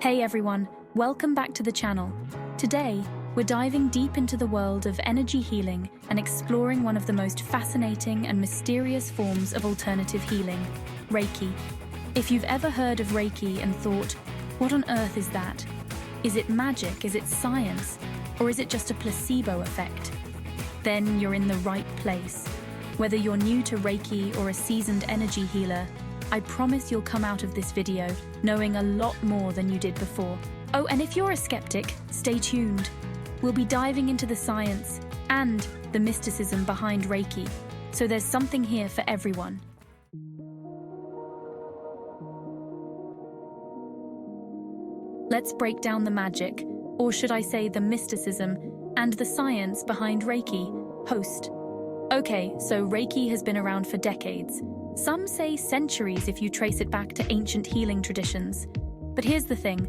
Hey everyone, welcome back to the channel. Today, we're diving deep into the world of energy healing and exploring one of the most fascinating and mysterious forms of alternative healing, Reiki. If you've ever heard of Reiki and thought, what on earth is that? Is it magic? Is it science? Or is it just a placebo effect? Then you're in the right place. Whether you're new to Reiki or a seasoned energy healer, I promise you'll come out of this video knowing a lot more than you did before. Oh, and if you're a skeptic, stay tuned. We'll be diving into the science and the mysticism behind Reiki, so there's something here for everyone. Let's break down the magic, or should I say the mysticism, and the science behind Reiki. Host. Okay, so Reiki has been around for decades. Some say centuries if you trace it back to ancient healing traditions. But here's the thing,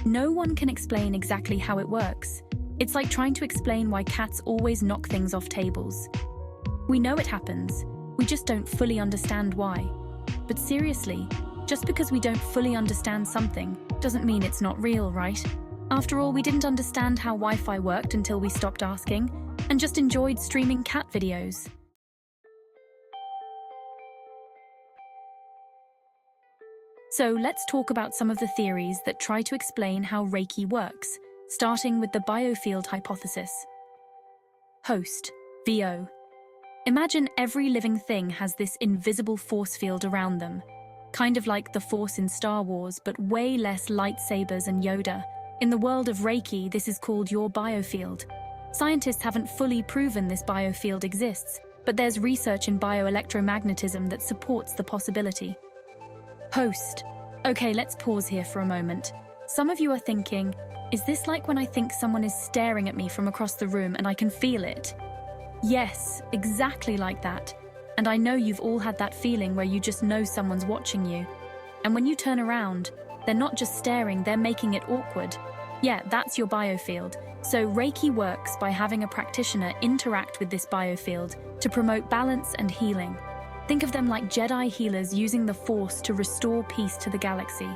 no one can explain exactly how it works. It's like trying to explain why cats always knock things off tables. We know it happens, we just don't fully understand why. But seriously, just because we don't fully understand something doesn't mean it's not real, right? After all, we didn't understand how Wi-Fi worked until we stopped asking, and just enjoyed streaming cat videos. So let's talk about some of the theories that try to explain how Reiki works, starting with the Biofield Hypothesis. Host, VO. Imagine every living thing has this invisible force field around them, kind of like the Force in Star Wars, but way less lightsabers and Yoda. In the world of Reiki, this is called your biofield. Scientists haven't fully proven this biofield exists, but there's research in bioelectromagnetism that supports the possibility. Host. Okay, let's pause here for a moment. Some of you are thinking, is this like when I think someone is staring at me from across the room and I can feel it? Yes, exactly like that. And I know you've all had that feeling where you just know someone's watching you. And when you turn around, they're not just staring, they're making it awkward. Yeah, that's your biofield. So Reiki works by having a practitioner interact with this biofield to promote balance and healing. Think of them like Jedi healers using the Force to restore peace to the galaxy,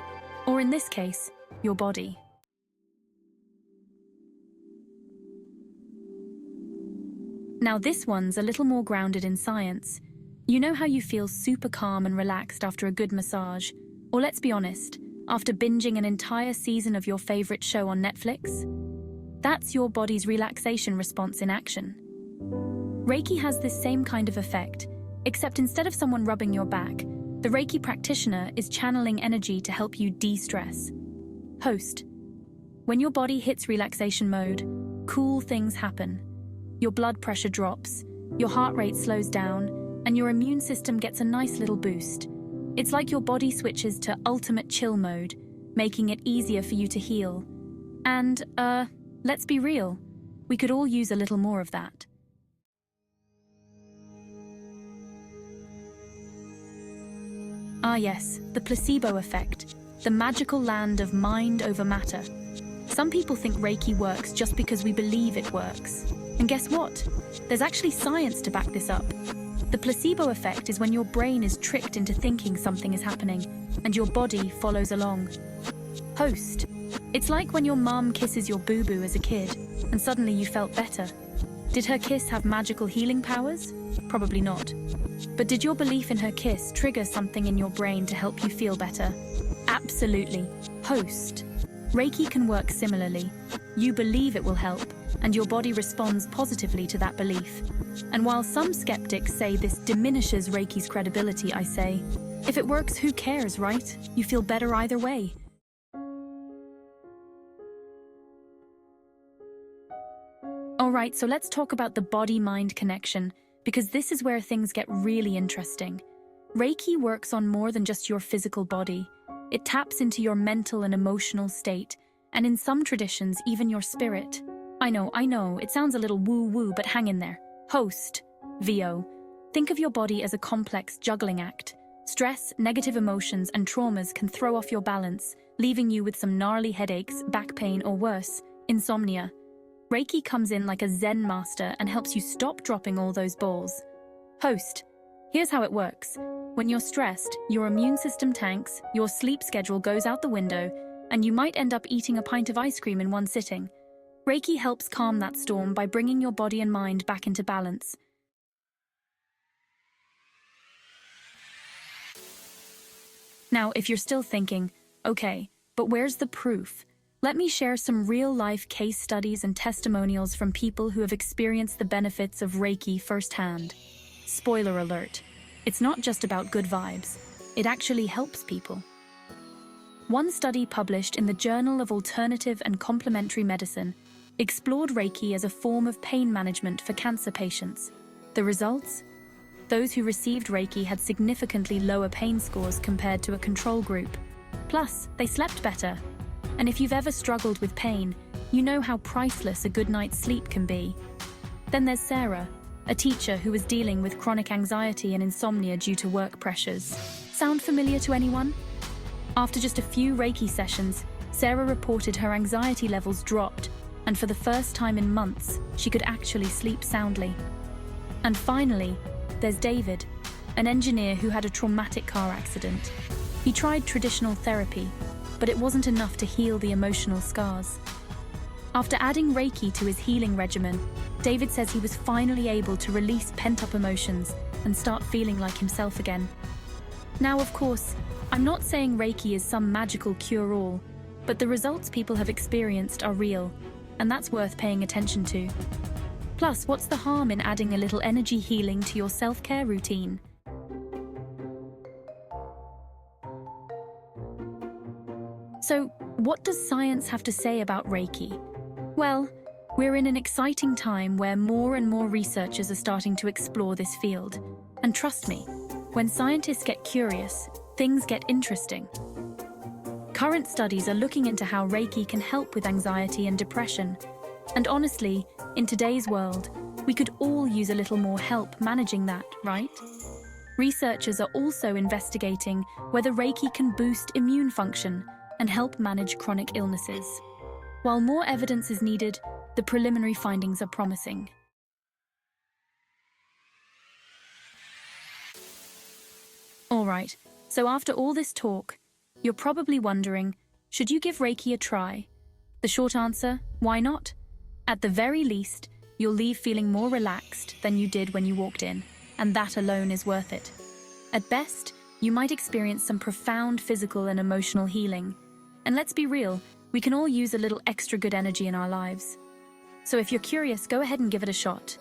or in this case, your body. Now this one's a little more grounded in science. You know how you feel super calm and relaxed after a good massage? Or let's be honest, after binging an entire season of your favorite show on Netflix? That's your body's relaxation response in action. Reiki has this same kind of effect, except instead of someone rubbing your back, the Reiki practitioner is channeling energy to help you de-stress. Host. When your body hits relaxation mode, cool things happen. Your blood pressure drops, your heart rate slows down, and your immune system gets a nice little boost. It's like your body switches to ultimate chill mode, making it easier for you to heal. And, let's be real, we could all use a little more of that. Ah yes, the placebo effect, the magical land of mind over matter. Some people think Reiki works just because we believe it works. And guess what? There's actually science to back this up. The placebo effect is when your brain is tricked into thinking something is happening, and your body follows along. Host. It's like when your mum kisses your boo-boo as a kid, and suddenly you felt better. Did her kiss have magical healing powers? Probably not. But did your belief in her kiss trigger something in your brain to help you feel better? Absolutely. Host. Reiki can work similarly. You believe it will help, and your body responds positively to that belief. And while some skeptics say this diminishes Reiki's credibility, I say, if it works, who cares, right? You feel better either way. Alright, so let's talk about the body-mind connection, because this is where things get really interesting. Reiki works on more than just your physical body. It taps into your mental and emotional state, and in some traditions, even your spirit. I know, it sounds a little woo-woo, but hang in there. Host, VO. Think of your body as a complex juggling act. Stress, negative emotions, and traumas can throw off your balance, leaving you with some gnarly headaches, back pain, or worse, insomnia. Reiki comes in like a Zen master and helps you stop dropping all those balls. Host. Here's how it works. When you're stressed, your immune system tanks, your sleep schedule goes out the window, and you might end up eating a pint of ice cream in one sitting. Reiki helps calm that storm by bringing your body and mind back into balance. Now, if you're still thinking, okay, but where's the proof? Let me share some real-life case studies and testimonials from people who have experienced the benefits of Reiki firsthand. Spoiler alert, it's not just about good vibes, it actually helps people. One study published in the Journal of Alternative and Complementary Medicine explored Reiki as a form of pain management for cancer patients. The results? Those who received Reiki had significantly lower pain scores compared to a control group. Plus, they slept better. And if you've ever struggled with pain, you know how priceless a good night's sleep can be. Then there's Sarah, a teacher who was dealing with chronic anxiety and insomnia due to work pressures. Sound familiar to anyone? After just a few Reiki sessions, Sarah reported her anxiety levels dropped, and for the first time in months, she could actually sleep soundly. And finally, there's David, an engineer who had a traumatic car accident. He tried traditional therapy, but it wasn't enough to heal the emotional scars. After adding Reiki to his healing regimen, David says he was finally able to release pent-up emotions and start feeling like himself again. Now, of course, I'm not saying Reiki is some magical cure-all, but the results people have experienced are real, and that's worth paying attention to. Plus, what's the harm in adding a little energy healing to your self-care routine? So, what does science have to say about Reiki? Well, we're in an exciting time where more and more researchers are starting to explore this field. And trust me, when scientists get curious, things get interesting. Current studies are looking into how Reiki can help with anxiety and depression. And honestly, in today's world, we could all use a little more help managing that, right? Researchers are also investigating whether Reiki can boost immune function and help manage chronic illnesses. While more evidence is needed, the preliminary findings are promising. Alright, so after all this talk, you're probably wondering, should you give Reiki a try? The short answer, why not? At the very least, you'll leave feeling more relaxed than you did when you walked in, and that alone is worth it. At best, you might experience some profound physical and emotional healing. And let's be real, we can all use a little extra good energy in our lives. So if you're curious, go ahead and give it a shot.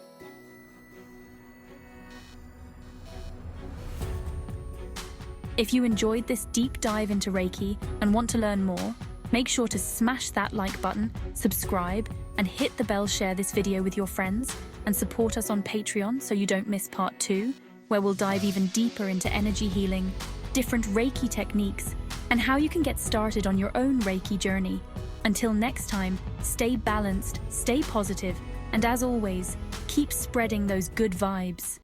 If you enjoyed this deep dive into Reiki and want to learn more, make sure to smash that like button, subscribe, and hit the bell. Share this video with your friends, and support us on Patreon so you don't miss part 2, where we'll dive even deeper into energy healing, different Reiki techniques, and how you can get started on your own Reiki journey. Until next time, stay balanced, stay positive, and as always, keep spreading those good vibes.